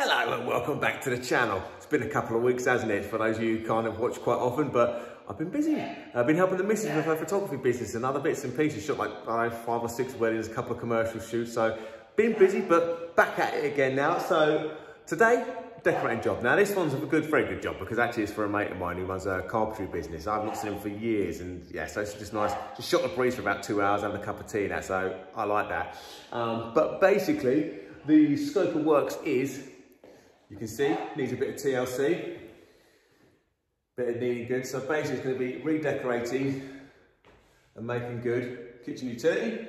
Hello and welcome back to the channel. It's been a couple of weeks, hasn't it, for those of you who kind of watch quite often, but I've been busy. I've been helping the missus with her photography business and other bits and pieces. Shot like, I don't know, 5 or 6 weddings, a couple of commercial shoots, so been busy, but back at it again now. So today, decorating job. Now this one's a very good job because actually it's for a mate of mine who runs a carpentry business. I've not seen him for years, and yeah, so it's just nice. Just shot the breeze for about 2 hours, having a cup of tea and that, so I like that. But basically, the scope of works is, you can see, needs a bit of TLC, bit of needing good. So basically it's going to be redecorating and making good kitchen utility.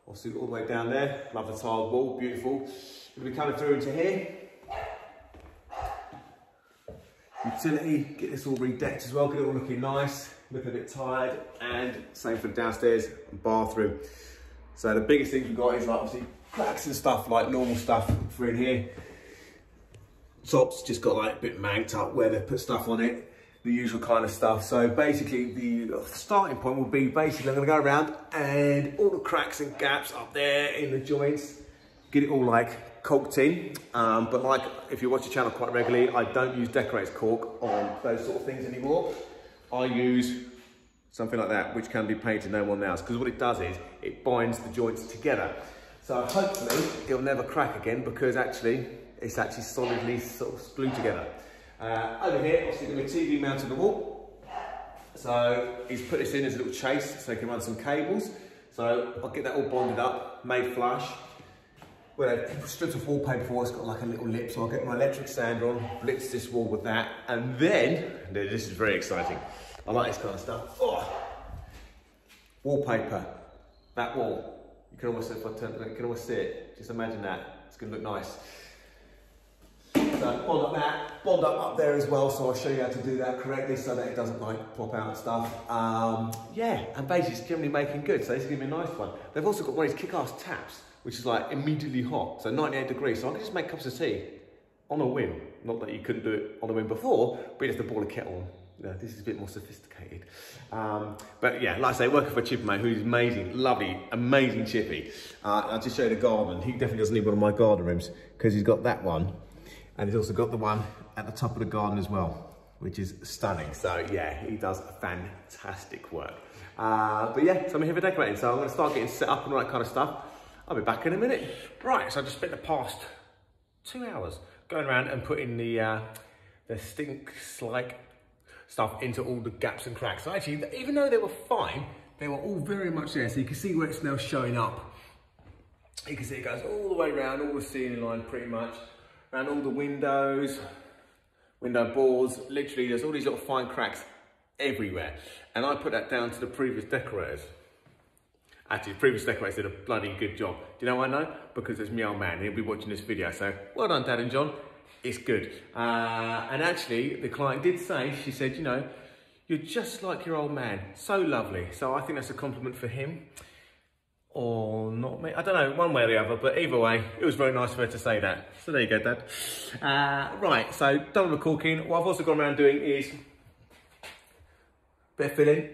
Obviously all the way down there, love the tiled wall, beautiful. We'll be coming through into here. Utility, get this all redecked as well, get it all looking nice, looking a bit tired, and same for the downstairs and bathroom. So the biggest things we've got is like obviously cracks and stuff, like normal stuff for in here. Top's just got like a bit manked up where they put stuff on it, the usual kind of stuff. So basically the starting point will be basically I'm going to go around and all the cracks and gaps up there in the joints, get it all like caulked in. But like if you watch the channel quite regularly, I don't use decorator's caulk on those sort of things anymore. I use something like that, which can be painted no one else, because what it does is it binds the joints together. So hopefully it'll never crack again, because actually it's actually solidly sort of glued together. Over here, obviously going to be TV mounted on the wall. So he's put this in as a little chase so he can run some cables. So I'll get that all bonded up, made flush. Well, stripped off wallpaper before, it's got like a little lip, so I'll get my electric sander on, blitz this wall with that, and then, this is very exciting. I like this kind of stuff. Oh, wallpaper, that wall. You can almost, if I turn, you can almost see it. Just imagine that. It's going to look nice. So bond up that, bond up there as well, so I'll show you how to do that correctly so that it doesn't like pop out and stuff. Yeah, and basically it's generally making good, so this is going to be a nice one. They've also got one of these kick-ass taps, which is like immediately hot, so 98 degrees, so I can just make cups of tea on a whim. Not that you couldn't do it on a whim before, but you have to boil a kettle on. No, this is a bit more sophisticated. But yeah, like I say, working for a chipper mate who's amazing, lovely, amazing chippy. I'll just show you the garden. He definitely doesn't need one of my garden rooms because he's got that one. And he's also got the one at the top of the garden as well, which is stunning. So yeah, he does fantastic work. But yeah, so I'm here for decorating. So I'm gonna start getting set up and all that kind of stuff. I'll be back in a minute. Right, so I just spent the past 2 hours going around and putting the stinks-like stuff into all the gaps and cracks. So actually, even though they were fine, they were all very much there. So you can see where it's now showing up. You can see it goes all the way around, all the ceiling line pretty much, around all the windows, window boards. Literally, there's all these little fine cracks everywhere. And I put that down to the previous decorators. Actually, the previous decorators did a bloody good job. Do you know why I know? Because it's my old man, he'll be watching this video. So well done, Dad and John. It's good. And actually, the client did say, she said, you know, you're just like your old man. So lovely. So I think that's a compliment for him. Or not me. I don't know, one way or the other. But either way, it was very nice for her to say that. So there you go, Dad. Right, so done with the caulking. What I've also gone around doing is a bit of filling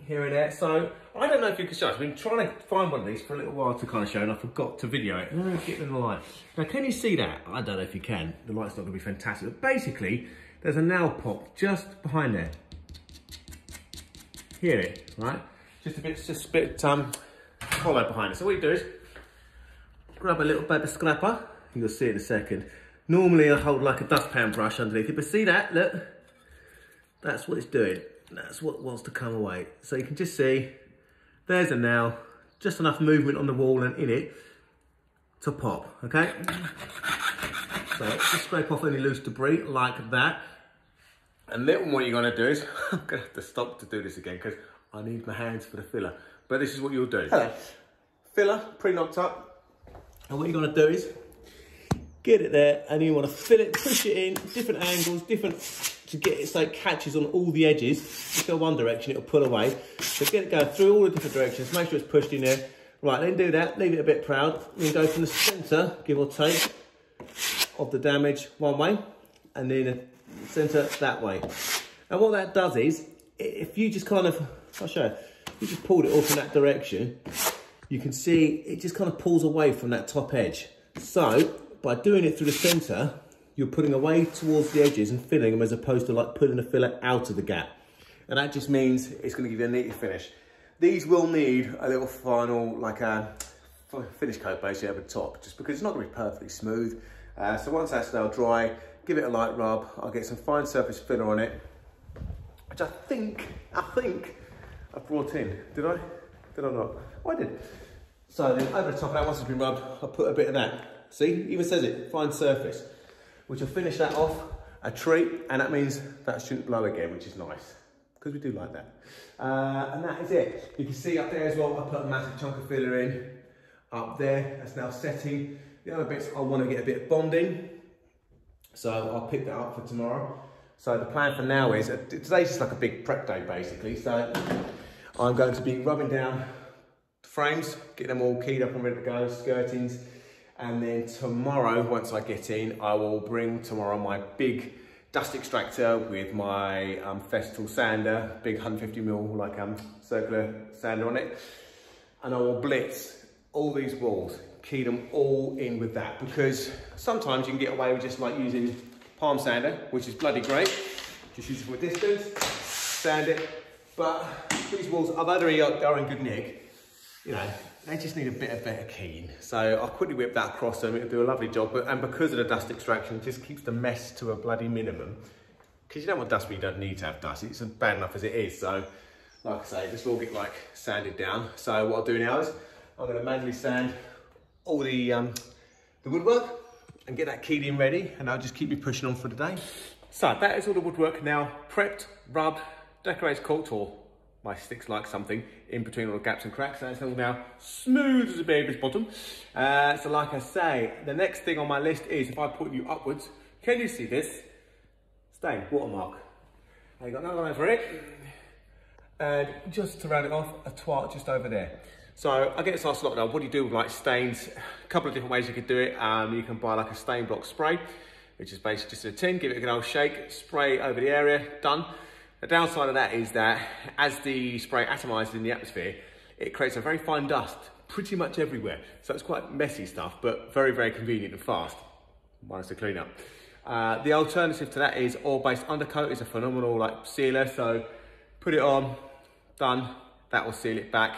here and there. So I don't know if you can show it. I've been trying to find one of these for a little while to kind of show, and I forgot to video it. Get in the light. Now, can you see that? I don't know if you can. The light's not going to be fantastic. But basically, there's a nail pop just behind there. Hear it, right? Just a bit hollow behind it. So what you do is grab a little paper scraper. You'll see it in a second. Normally, I hold like a dustpan brush underneath it, but see that? Look, that's what it's doing. That's what wants to come away. So you can just see, there's a nail, just enough movement on the wall and in it to pop, okay? So just scrape off any loose debris like that. And then what you're gonna do is, I'm gonna have to stop to do this again because I need my hands for the filler. But this is what you'll do. Hello. Filler, pre-knocked up. And what you're gonna do is, get it there and you wanna fill it, push it in, different angles, to get it so it catches on all the edges. If you go one direction, it'll pull away. So get it going through all the different directions, make sure it's pushed in there. Right, then do that, leave it a bit proud. Then go from the centre, give or take, of the damage one way, and then the centre that way. And what that does is, if you just kind of, I'll show you, if you just pulled it off in that direction, you can see it just kind of pulls away from that top edge. So by doing it through the centre, you're putting away towards the edges and filling them as opposed to like pulling the filler out of the gap. And that just means it's going to give you a neater finish. These will need a little final, like a finish coat basically over the top, just because it's not going to be perfectly smooth. So once that's now dry, give it a light rub. I'll get some fine surface filler on it, which I think I brought in. Did I? Did I not? Oh, I did. So then over the top of that, once it's been rubbed, I'll put a bit of that. See, even says it, fine surface, which will finish that off a treat, and that means that shouldn't blow again, which is nice, because we do like that. And that is it. You can see up there as well, I put a massive chunk of filler in up there. That's now setting. The other bits, I want to get a bit of bonding, so I'll pick that up for tomorrow. So the plan for now is, today's just like a big prep day basically, so I'm going to be rubbing down the frames, get them all keyed up and ready to go, skirtings, and then tomorrow, once I get in, I will bring tomorrow my big dust extractor with my Festool sander, big 150mm like circular sander on it, and I will blitz all these walls, key them all in with that, because sometimes you can get away with just like using palm sander, which is bloody great. Just use it from a distance, sand it. But these walls, although they are in good nick, you know, they just need a bit of better keying. So I'll quickly whip that across them. It'll do a lovely job. And because of the dust extraction, it just keeps the mess to a bloody minimum. Because you don't want dust, but you don't need to have dust. It's bad enough as it is. So, like I say, this will get like sanded down. So what I'll do now is I'm going to manually sand all the woodwork and get that keyed in ready, and I'll just keep me pushing on for the day. So that is all the woodwork now prepped, rubbed, decorated, caulked, or my sticks like something in between all the gaps and cracks. So it's all now smooth as a baby's bottom. So like I say, the next thing on my list is, if I put you upwards, can you see this? Stain, watermark. I got another one over it, and just to round it off, a twat just over there. So I get this asked a lot now, what do you do with like stains? A couple of different ways you could do it. You can buy like a stain block spray, which is basically just a tin, give it a good old shake, spray over the area, done. The downside of that is that as the spray atomizes in the atmosphere, it creates a very fine dust pretty much everywhere. So it's quite messy stuff, but very, very convenient and fast, minus the cleanup. The alternative to that is oil-based undercoat. Is a phenomenal like sealer. So put it on, done, that will seal it back.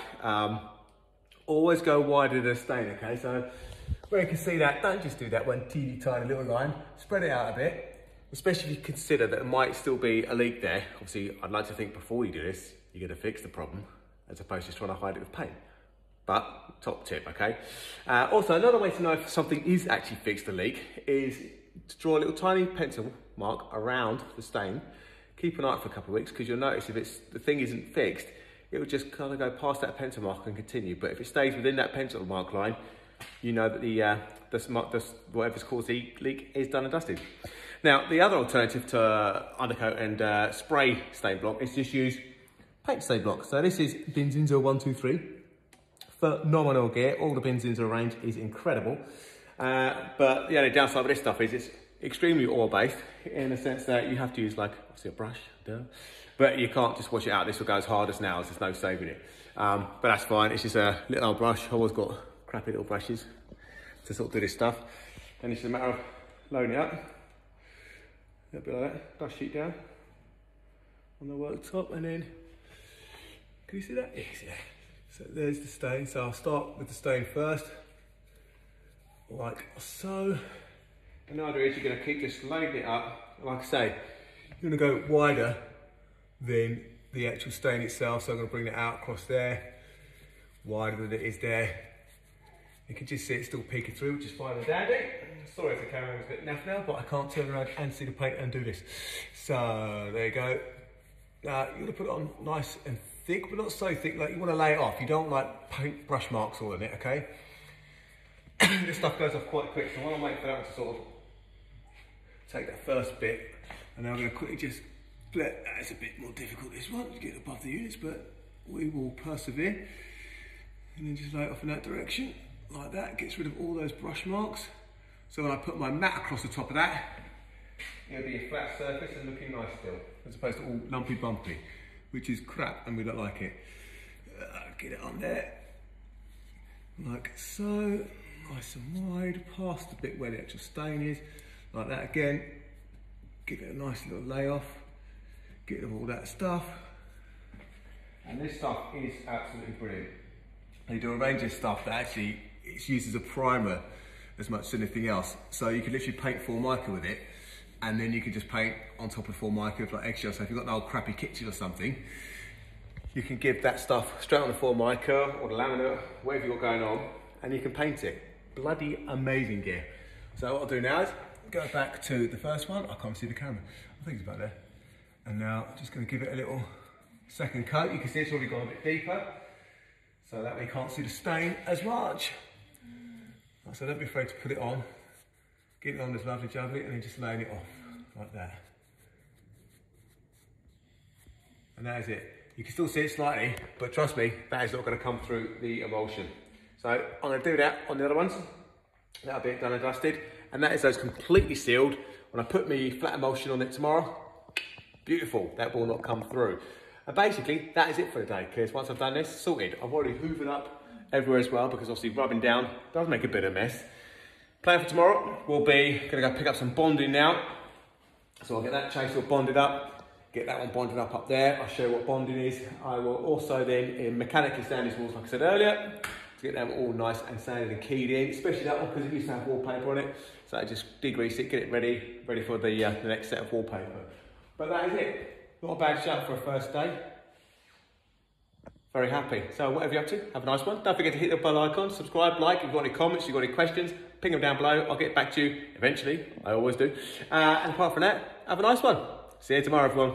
Always go wider than a stain, okay? So where you can see that, don't just do that one teeny tiny little line, spread it out a bit, especially if you consider that there might still be a leak there. Obviously, I'd like to think before you do this, you're gonna fix the problem, as opposed to just trying to hide it with paint. But, top tip, okay? Also, another way to know if something is actually fixed, the leak, is to draw a little tiny pencil mark around the stain. Keep an eye out for a couple of weeks, because you'll notice if the thing isn't fixed, it will just kind of go past that pencil mark and continue. But if it stays within that pencil mark line, you know that whatever's caused the leak is done and dusted. Now, the other alternative to undercoat and spray stain block is just use paint stain block. So this is Binzinzo 123. Phenomenal gear. All the Binzinzo range is incredible. But the only downside of this stuff is it's extremely oil-based, in the sense that you have to use like, obviously, a brush, but you can't just wash it out. This will go as hard as nails, there's no saving it. But that's fine, it's just a little old brush. I've always got crappy little brushes to sort of do this stuff. And it's just a matter of loading it up. A bit like that, dust sheet down on the worktop, and then, can you see that? Yes, yeah. So there's the stain. So I'll start with the stain first, like so. And the idea is you're going to keep just loading it up. Like I say, you're going to go wider than the actual stain itself. So I'm going to bring it out across there, wider than it is there. You can just see it still peeking through, which is fine and dandy. Sorry if the camera is a bit naff now, but I can't turn around and see the paint and do this. So there you go. You're going to put it on nice and thick, but not so thick. Like, you want to lay it off. You don't like paint brush marks all in it, okay? This stuff goes off quite quick, so while I'm waiting for that one to sort of take that first bit, and then I'm going to quickly just split. It's a bit more difficult, this one, to get above the units, but we will persevere. And then just lay it off in that direction, like that. Gets rid of all those brush marks. So when I put my mat across the top of that, it'll be a flat surface and looking nice still, as opposed to all lumpy bumpy, which is crap and we don't like it. Get it on there, like so. nice and wide, past the bit where the actual stain is, like that again. Give it a nice little lay off, get rid of all that stuff. And this stuff is absolutely brilliant. They do a range of stuff that actually it's used as a primer as much as anything else. So you can literally paint Formica with it, and then you can just paint on top of Formica with like eggshell. So if you've got an old crappy kitchen or something, you can give that stuff straight on the Formica or the laminate, whatever you've got going on, and you can paint it. Bloody amazing gear. So what I'll do now is go back to the first one. I can't see the camera. I think it's about there. And now I'm just going to give it a little second coat. You can see it's already gone a bit deeper, so that we can't see the stain as much. So don't be afraid to put it on. Get it on this lovely jubbly and then just laying it off like that. And that is it. You can still see it slightly, but trust me, that is not going to come through the emulsion. So I'm going to do that on the other ones. That'll be it done and dusted. And that is those completely sealed. When I put my flat emulsion on it tomorrow, beautiful, that will not come through. And basically, that is it for the day, because once I've done this, sorted. I've already hoovered up everywhere as well, because obviously rubbing down does make a bit of a mess. Plan for tomorrow will be, going to go pick up some bonding now. So I'll get that chainsaw bonded up, get that one bonded up there. I'll show you what bonding is. I will also then mechanically sand these walls, like I said earlier, to get them all nice and sanded and keyed in, especially that one because it used to have wallpaper on it. So I just degrease it, get it ready for the next set of wallpaper. But that is it. Not a bad shout for a first day. Very happy. So whatever you're up to, have a nice one. Don't forget to hit the bell icon, subscribe, like. If you've got any comments, you've got any questions, ping them down below. I'll get back to you eventually. I always do. And apart from that, have a nice one. See you tomorrow, everyone.